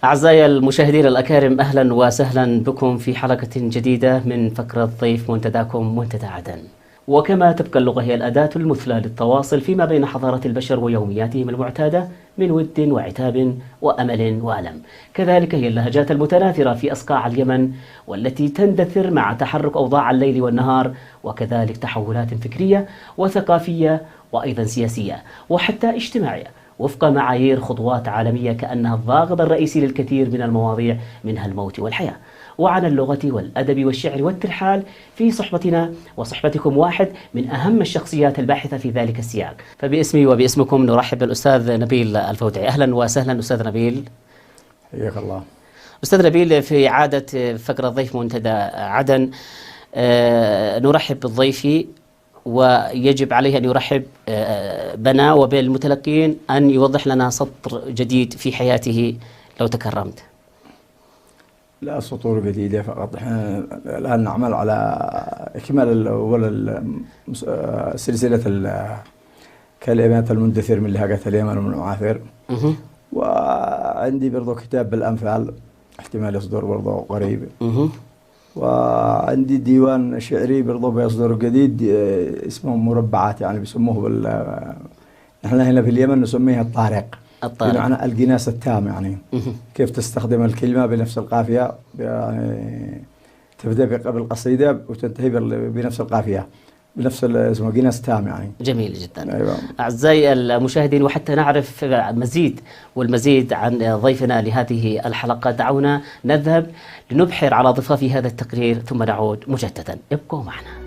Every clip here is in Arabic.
أعزائي المشاهدين الأكارم، أهلا وسهلا بكم في حلقة جديدة من فقرة ضيف منتداكم منتدى عدن. وكما تبقى اللغة هي الأداة المثلى للتواصل فيما بين حضارة البشر ويومياتهم المعتادة من ود وعتاب وأمل وألم، كذلك هي اللهجات المتناثرة في أصقاع اليمن والتي تندثر مع تحرك أوضاع الليل والنهار، وكذلك تحولات فكرية وثقافية وأيضا سياسية وحتى اجتماعية وفق معايير خطوات عالمية كأنها الضاغط الرئيسي للكثير من المواضيع منها الموت والحياة. وعن اللغة والأدب والشعر والترحال في صحبتنا وصحبتكم واحد من أهم الشخصيات الباحثة في ذلك السياق، فباسمي وباسمكم نرحب بالأستاذ نبيل الفودعي. أهلا وسهلا أستاذ نبيل. حياك الله. أستاذ نبيل، في عادة فقرة ضيف منتدى عدن نرحب بالضيف ويجب عليه أن يرحب بنا وبالمتلقين أن يوضح لنا سطر جديد في حياته لو تكرمت. لا سطور جديدة، فقط احنا الآن نعمل على إكمال سلسلة الكلمات المندثر من لهجة اليمن ومن المعافر. وعندي برضو كتاب بالأمثال احتمال يصدر برضو قريب. وعندي ديوان شعري برضو بيصدر جديد اسمه مربعات، يعني بيسموه نحن هنا في اليمن نسميها الطارق، بمعنى الجناس التام، يعني كيف تستخدم الكلمة بنفس القافية، يعني تبدأ بالقصيدة وتنتهي بنفس القافية بنفس اسمه جناس تام يعني. جميل جدا. أيوة. أعزائي المشاهدين، وحتى نعرف والمزيد عن ضيفنا لهذه الحلقة دعونا نذهب لنبحر على ضفاف هذا التقرير ثم نعود مجددا. ابقوا معنا.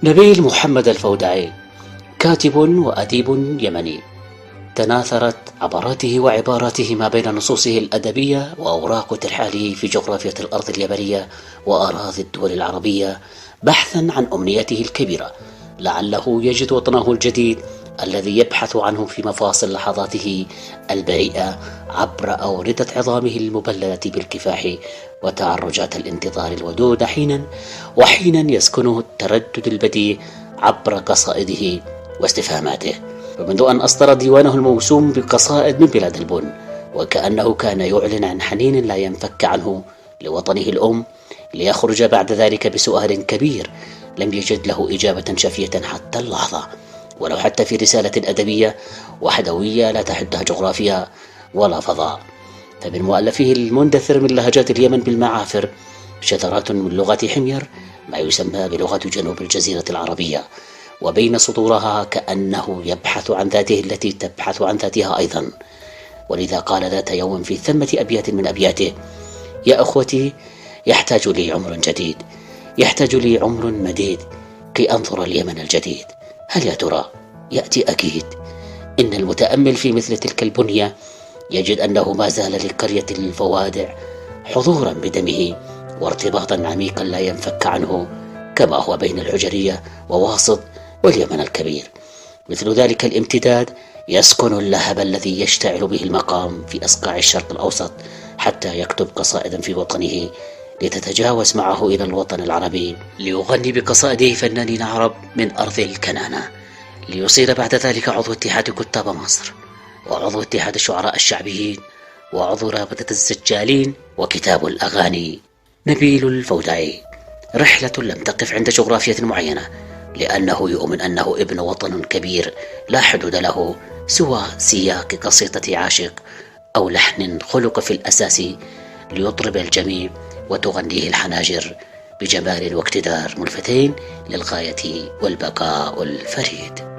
نبيل محمد الفودعي كاتب وأديب يمني، تناثرت عبراته وعباراته ما بين نصوصه الأدبية وأوراق ترحاله في جغرافية الأرض اليمنية وأراضي الدول العربية بحثا عن أمنيته الكبيرة، لعله يجد وطنه الجديد الذي يبحث عنه في مفاصل لحظاته البريئة عبر أوردة عظامه المبللة بالكفاح وتعرجات الانتظار الودود وحينا يسكنه التردد البديع عبر قصائده واستفهاماته. ومنذ أن أصدر ديوانه الموسوم بقصائد من بلاد البن، وكأنه كان يعلن عن حنين لا ينفك عنه لوطنه الأم، ليخرج بعد ذلك بسؤال كبير لم يجد له إجابة شافية حتى اللحظة، ولو حتى في رسالة أدبية وحدوية لا تحدها جغرافيا ولا فضاء. فمن مؤلفه المندثر من لهجات اليمن بالمعافر شذرات من لغة حمير، ما يسمى بلغة جنوب الجزيرة العربية، وبين سطورها كأنه يبحث عن ذاته التي تبحث عن ذاتها أيضا. ولذا قال ذات يوم في ثمة أبيات من أبياته: يا أخوتي، يحتاج لي عمر جديد، يحتاج لي عمر مديد كي أنظر اليمن الجديد. هل يا ترى يأتي؟ أكيد. إن المتأمل في مثل تلك البنية يجد أنه ما زال لقرية الفوادع حضورا بدمه وارتباطا عميقا لا ينفك عنه، كما هو بين الحجرية وواسط واليمن الكبير. مثل ذلك الامتداد يسكن اللهب الذي يشتعل به المقام في أصقاع الشرق الأوسط، حتى يكتب قصائدا في وطنه لتتجاوز معه إلى الوطن العربي، ليغني بقصائده فنانين عرب من أرض الكنانة، ليصير بعد ذلك عضو اتحاد كتاب مصر، وعضو اتحاد الشعراء الشعبيين، وعضو رابطة الزجالين، وكتاب الأغاني. نبيل الفودعي رحلة لم تقف عند جغرافية معينة، لأنه يؤمن أنه ابن وطن كبير لا حدود له سوى سياق قصيدة عاشق أو لحن خلق في الأساس ليطرب الجميع وتغنيه الحناجر بجمال واقتدار ملفتين للغاية والبقاء الفريد.